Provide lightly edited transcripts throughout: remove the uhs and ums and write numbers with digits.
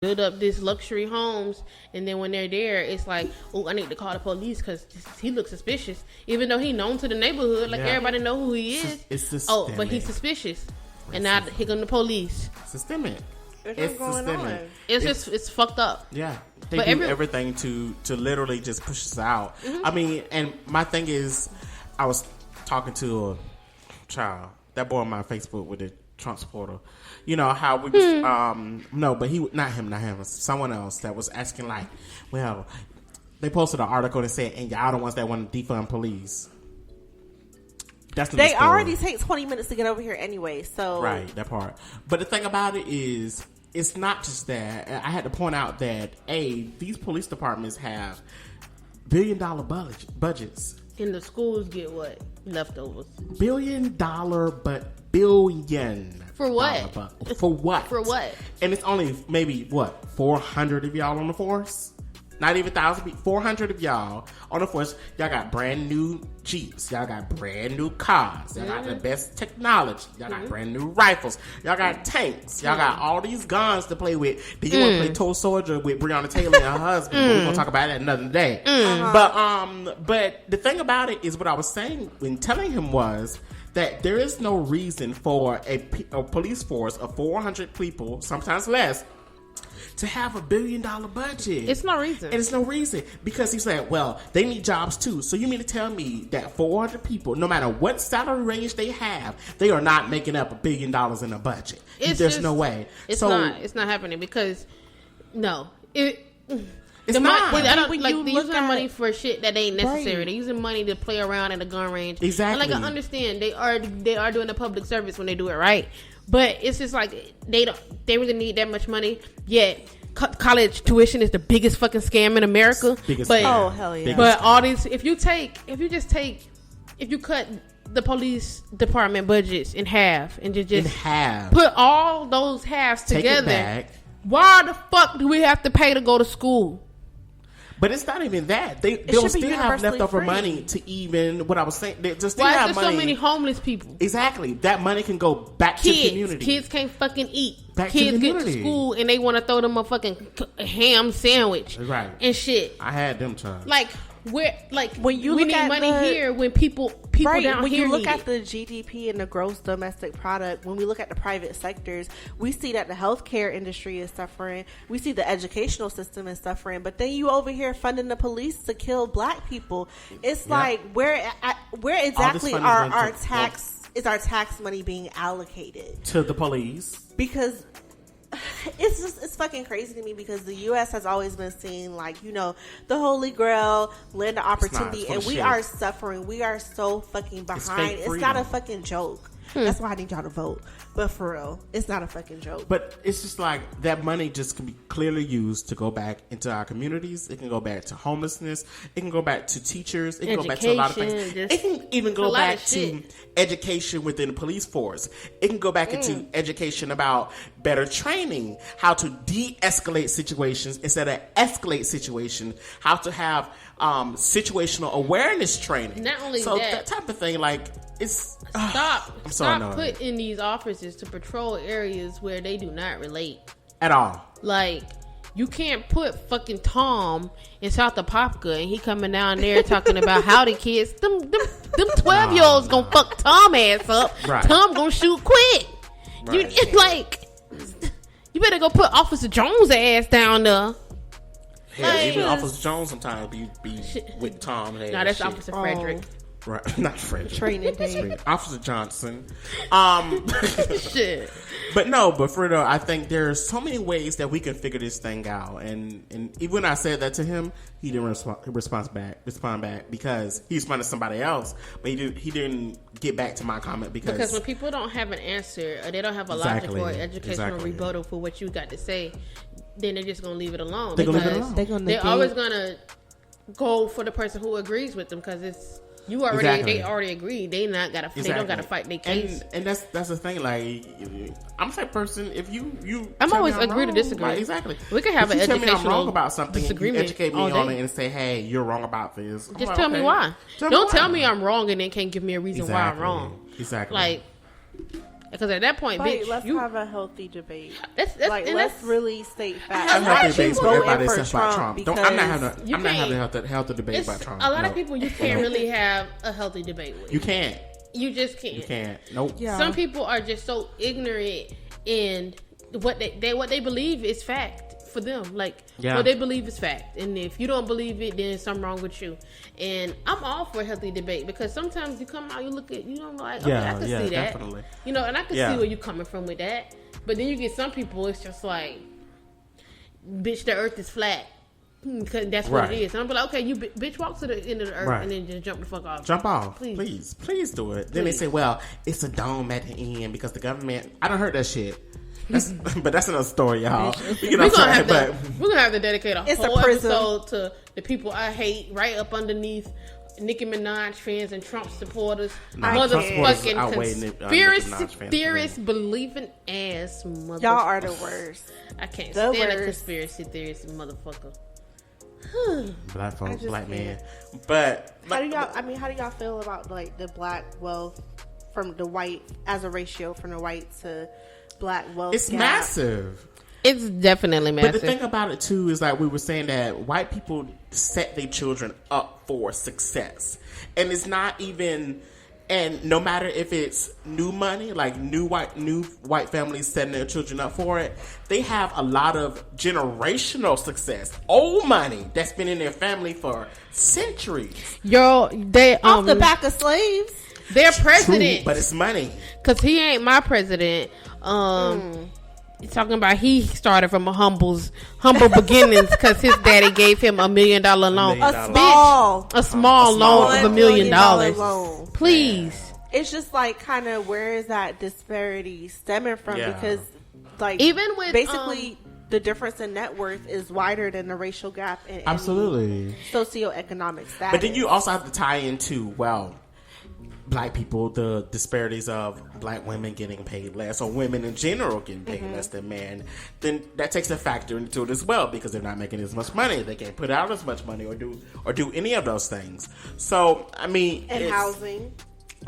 build up this luxury homes, and then when they're there, it's like, oh, I need to call the police because he looks suspicious, even though he known to the neighborhood, like everybody know who he is. It's systemic. Oh, but he's suspicious, and now here come the police. Systemic. It's systemic. It's fucked up. Yeah, they do everything to literally just push us out. Mm-hmm. I mean, and my thing is, I was talking to a child, that boy on my Facebook with the Trump supporter. You know how we was, no, but not him, someone else that was asking like, well, they posted an article that said, and y'all the ones that want to defund police. They already take 20 minutes to get over here anyway, so right, that part. But the thing about it is, it's not just that. I had to point out that these police departments have $1 billion budgets, and the schools get what leftovers. $1 billion, but billion. For what? For what? For what? And it's only maybe, 400 of y'all on the force? Not even 1,000 people. 400 of y'all on the force. Y'all got brand new Jeeps. Y'all got brand new cars. Y'all got the best technology. Y'all got brand new rifles. Y'all got tanks. Y'all got all these guns to play with. Do you want to play toe soldier with Breonna Taylor and her husband? We're going to talk about that another day. But the thing about it is, what I was saying when telling him was that there is no reason for a police force of 400 people, sometimes less, to have $1 billion budget. It's no reason. And it's no reason. Because he's like, well, they need jobs too. So you mean to tell me that 400 people, no matter what salary range they have, they are not making up $1 billion in a budget? There's no way. It's not happening because, no. They're using money for shit that ain't necessary. Right. They're using money to play around at a gun range. Exactly. And I understand they are doing a public service when they do it right. But it's just like they really need that much money. Yet college tuition is the biggest fucking scam in America. Oh hell yeah! But all these, if you cut the police department budgets in half and just put all those halves together, why the fuck do we have to pay to go to school? But it's not even that. They'll still have leftover money to even what I was saying. They just still have money. Why is there so many homeless people? Exactly. That money can go back to the community. Kids can't fucking eat. Kids get to school and they want to throw them a fucking ham sandwich. Right. And shit. I had them times. When you we need money here when people right, down when here you look at the GDP and the gross domestic product, when we look at the private sectors, we see that the healthcare industry is suffering. We see the educational system is suffering. But then you over here funding the police to kill black people. It's like where exactly are our tax money being allocated to the police? Because it's fucking crazy to me because the U.S. has always been seen like, the holy grail, land of opportunity, and we are suffering. We are so fucking behind. It's not a fucking joke. That's why I need y'all to vote. But for real, it's not a fucking joke. But it's just like that money just can be clearly used to go back into our communities. It can go back to homelessness. It can go back to teachers. It can go back to a lot of things. It can even go back to education within the police force. It can go back into education about better training, how to de-escalate situations instead of escalate situations, how to have situational awareness training. Not only that type of thing, like it's stop put in these officers to patrol areas where they do not relate at all. Like, you can't put fucking Tom in South Apopka and he coming down there talking about howdy kids. Them 12-year-olds gonna fuck Tom ass up. Right. Tom gonna shoot quick. Right. You better go put Officer Jones ass down there. Hell, even Officer Jones sometimes be with Tom. No, that's Officer Frederick. Right, not Frederick. Training day. Officer Johnson. Shit. But for real, I think there's so many ways that we can figure this thing out. And even when I said that to him, he didn't respond back because he responded to somebody else. But he didn't get back to my comment because when people don't have an answer or they don't have a logical or educational rebuttal for what you got to say, then they're just gonna leave it alone. They're always gonna go for the person who agrees with them because it's. They already agreed. They don't gotta fight their case. And that's the thing. Like, I'm the type person. If you, I'm always agree to disagree. Like, exactly. We can have an educational disagreement. I'm wrong about something. Disagreement. You educate me on it and say, "Hey, you're wrong about this." Just tell me why. Don't tell me I'm wrong and then can't give me a reason why I'm wrong. Exactly. Like, Because at that point, but bitch, let's have a healthy debate. Let's really state facts. I'm not debating about Trump. I'm not having a healthy debate about Trump. A lot of people you can't really have a healthy debate with. You can't. You just can't. You can't. Nope. Yeah. Some people are just so ignorant in what they believe is fact for them. Like, what they believe is fact. And if you don't believe it, then there's something wrong with you. And I'm all for a healthy debate because sometimes you come out, you look at, you know, like, okay, I can see that. Definitely. You know, and I can see where you're coming from with that. But then you get some people, it's just like, bitch, the earth is flat. Because that's what it is. And I'm like, okay, you bitch, walk to the end of the earth and then just jump the fuck off. Jump off. Please do it. Then they say, well, it's a dome at the end because the government, I don't heard that shit. But that's another story, y'all. We're gonna have to dedicate a whole episode to the people I hate right up underneath Nicki Minaj fans and Trump supporters. Motherfucking conspiracy theorist believing ass motherfuckers. Y'all are the worst. I can't stand a conspiracy theorist motherfucker. Black folks, black man. But how do y'all feel about like the black wealth from the white as a ratio from the white to black wealth? It's massive. It's definitely massive. But the thing about it too is like we were saying that white people set their children up for success, and it's not even. And no matter if it's new money, like new white families setting their children up for it, they have a lot of generational success, old money that's been in their family for centuries. They off the back of slaves. Their president, true, but it's money. Cause he ain't my president. Talking about he started from a humble beginnings because his daddy gave him $1 million loan. A small loan of $1 million. Please. It's just like kind of where is that disparity stemming from? Yeah. Because like even with basically the difference in net worth is wider than the racial gap in absolutely socioeconomic status. But then you also have to tie into black people, the disparities of black women getting paid less or women in general getting paid less than men, then that takes a factor into it as well because they're not making as much money. They can't put out as much money or do any of those things. So, I mean... And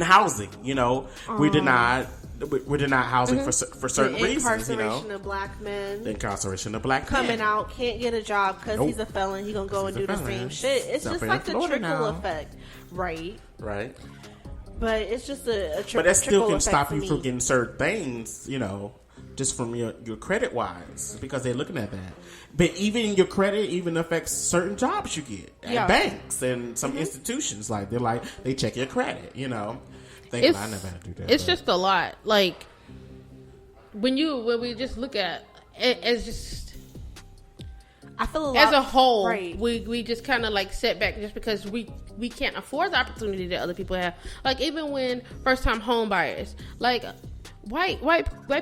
housing, you know. We're denied housing for certain reasons, you know. The incarceration of black men. The incarceration of black men. Coming out, can't get a job because he's a felon. He's going to go and do the same shit. It's just like the trickle effect. Right. But it's just a trickle. But that still can stop you from getting certain things, you know, just from your credit wise, because they're looking at that. But even your credit even affects certain jobs you get at banks and some institutions. Like they check your credit, you know. I never had to do that. It's just a lot. Like when we just look at it as just. I feel as a whole, we just kind of like set back just because we can't afford the opportunity that other people have. Like even when first time home buyers, like white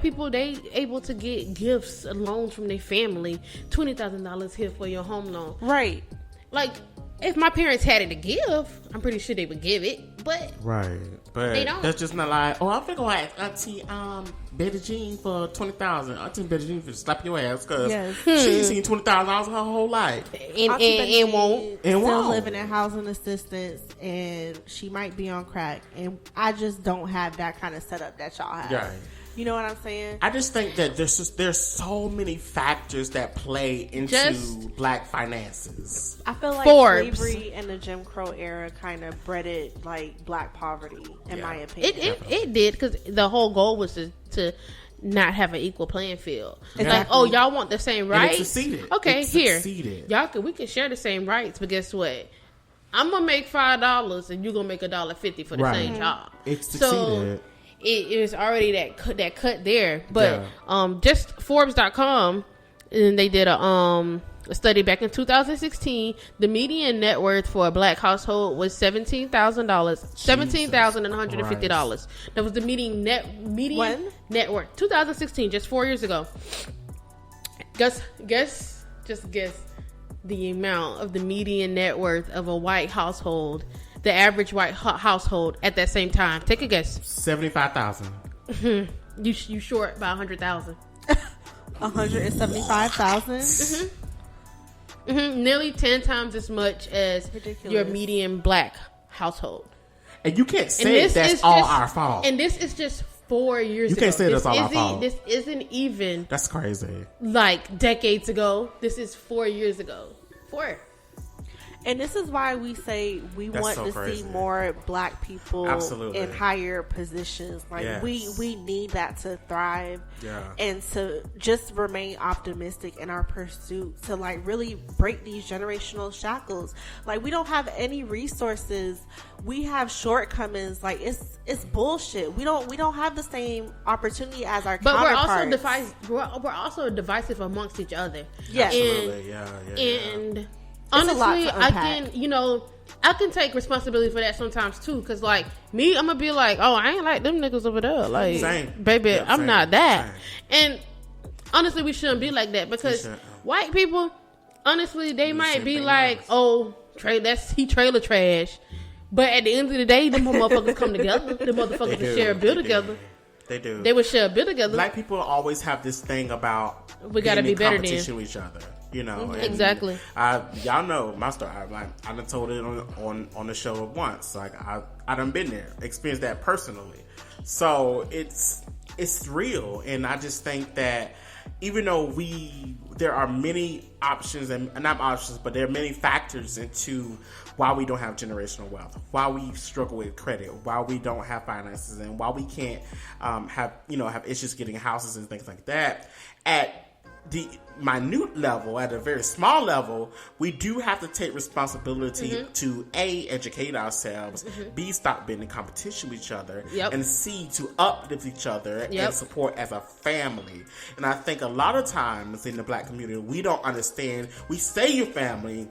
people, they able to get gifts, loans from their family, $20,000 here for your home loan. Right. Like if my parents had it to give, I'm pretty sure they would give it. But they don't. That's just not like, oh, I'm finna go ask Auntie Betty Jean for $20,000. Auntie Betty Jean for slapping your ass because she ain't seen $20,000 her whole life. And won't. Still living in housing assistance, and she might be on crack. And I just don't have that kind of setup that y'all have. Right. You know what I'm saying? I just think that there's so many factors that play into black finances. I feel like slavery and the Jim Crow era kind of breeded like black poverty, in my opinion. It did because the whole goal was to not have an equal playing field. It's like, oh, y'all want the same rights? And it succeeded. Okay, we can share the same rights, but guess what? I'm gonna make $5 and you're gonna make $1.50 for the same job. It succeeded. So, it was already that cut there, but just Forbes.com, and they did a study back in 2016. The median net worth for a black household was $17,150. That was the median net worth. 2016, just 4 years ago. Guess the amount of the median net worth of a white household. The average white household at that same time. Take a guess. 75,000. You short by 100,000. 175,000. Nearly 10 times as much as your median black household. And you can't say that's all our fault. And this is just 4 years ago. You can't say that's all our fault. This isn't even. That's crazy. Like decades ago. This is 4 years ago. 4. And this is why we say we want to see more black people in higher positions. Like we need that to thrive and to just remain optimistic in our pursuit to like really break these generational shackles. Like we don't have any resources. We have shortcomings. Like it's bullshit. We don't have the same opportunity as our counterparts. But we're also divisive amongst each other. Yes. Absolutely. And honestly, I can take responsibility for that sometimes too. Cause like me, I'm gonna be like, oh, I ain't like them niggas over there. Like, baby, I'm not that. And honestly, we shouldn't be like that because white people, honestly, they might be like, oh, he trailer trash. But at the end of the day, them motherfuckers come together. The motherfuckers will share a bill together. They do. They would share a bill together. Black people always have this thing about we gotta be better than competition with each other. You know, and exactly. Y'all know my story. I done told it on the show once. Like I done been there, experienced that personally. So it's real, and I just think that even though there are many options and not options, but there are many factors into why we don't have generational wealth, why we struggle with credit, why we don't have finances, and why we can't have issues getting houses and things like that. At the minute level, at a very small level, we do have to take responsibility to A, educate ourselves, B, stop being in competition with each other, and C, to uplift each other and support as a family. And I think a lot of times in the black community, we don't understand. We say you're family,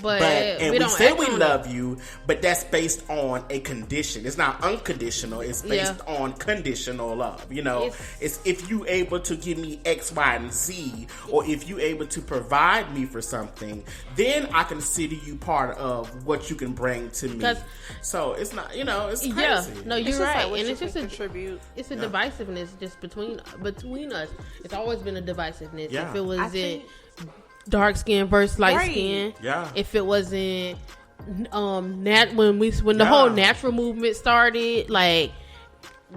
but we say we love you, but that's based on a condition. It's not unconditional. It's based on conditional love. You know, it's if you able to give me X, Y, and Z, or if you able to provide me for something, then I consider you part of what you can bring to me. So it's not, it's crazy. Yeah, no, you're right, like and it's just contribute. It's a divisiveness just between us. It's always been a divisiveness. If it was dark skin versus light skin. Yeah. If it wasn't when the whole natural movement started, like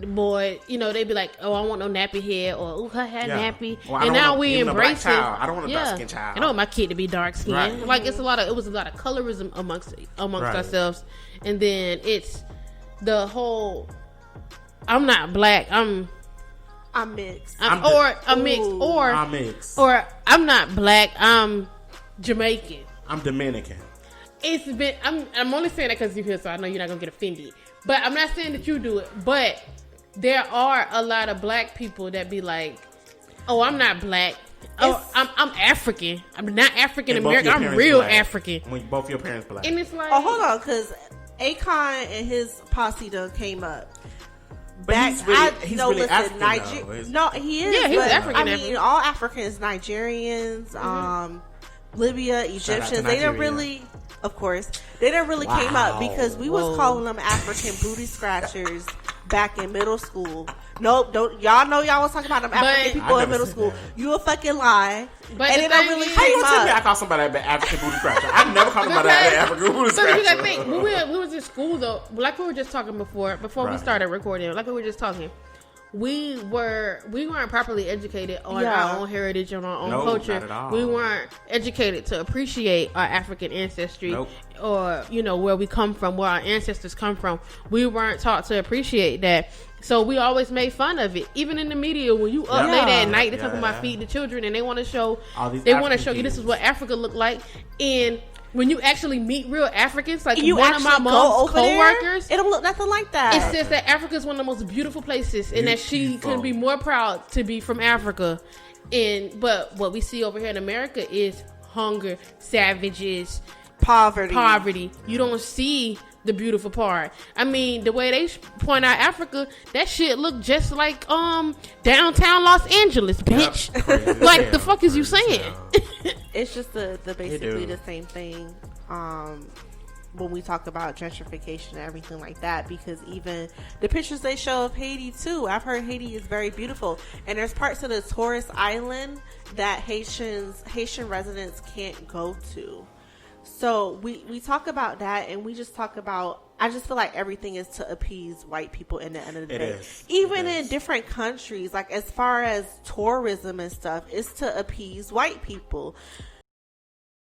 boy, they'd be like, oh, I want no nappy hair, or oh, her hair nappy. Well, and now we embrace it. I don't want a dark skin child. I don't want my kid to be dark skin. Right. Like it was a lot of colorism amongst ourselves, and then it's the whole I'm not black, I'm mixed. I'm mixed. Or I'm not black, I'm Jamaican. I'm Dominican. It's been. I'm only saying that because you're here, so I know you're not gonna get offended. But I'm not saying that you do it. But there are a lot of black people that be like, "Oh, I'm not black. Oh, I'm African. I'm not African American. I'm real black. African." When both your parents black. And it's like, oh, hold on, because Akon and his posse done came up. But he's really African, No, he is. Yeah, he's African. I mean, all Africans, Nigerians, Libya, Egyptians, they didn't really, of course, they didn't really came up because we was calling them African booty scratchers back in middle school. Nope, y'all know y'all was talking about them African people in middle school. You a fucking lie. But and it don't really how you tell me I call somebody an African booty scratcher? I never called somebody an African booty scratcher. So you gotta think, when we was in school though, like we were just talking before we started recording, like we were just talking. We weren't properly educated on our own heritage and our own culture. Not at all. We weren't educated to appreciate our African ancestry or where we come from, where our ancestors come from. We weren't taught to appreciate that. So we always made fun of it. Even in the media, when you up late at night, they talking about feeding the children, and they want to show you this is what Africa looked like. And when you actually meet real Africans, like one of my mom's co-workers, it don't look nothing like that. It says that Africa is one of the most beautiful places, and that she can be more proud to be from Africa. But what we see over here in America is hunger, savages, poverty. You don't see the beautiful part. I mean, the way they point out Africa, that shit look just like downtown Los Angeles, bitch. Yep. Like the fuck is you saying? It's just the basically the same thing when we talk about gentrification and everything like that, because even the pictures they show of Haiti too, I've heard Haiti is very beautiful, and there's parts of the tourist island that Haitian residents can't go to. So we talk about that, and we just talk about I just feel like everything is to appease white people in the end of the day. Even in different countries, like as far as tourism and stuff, it's to appease white people.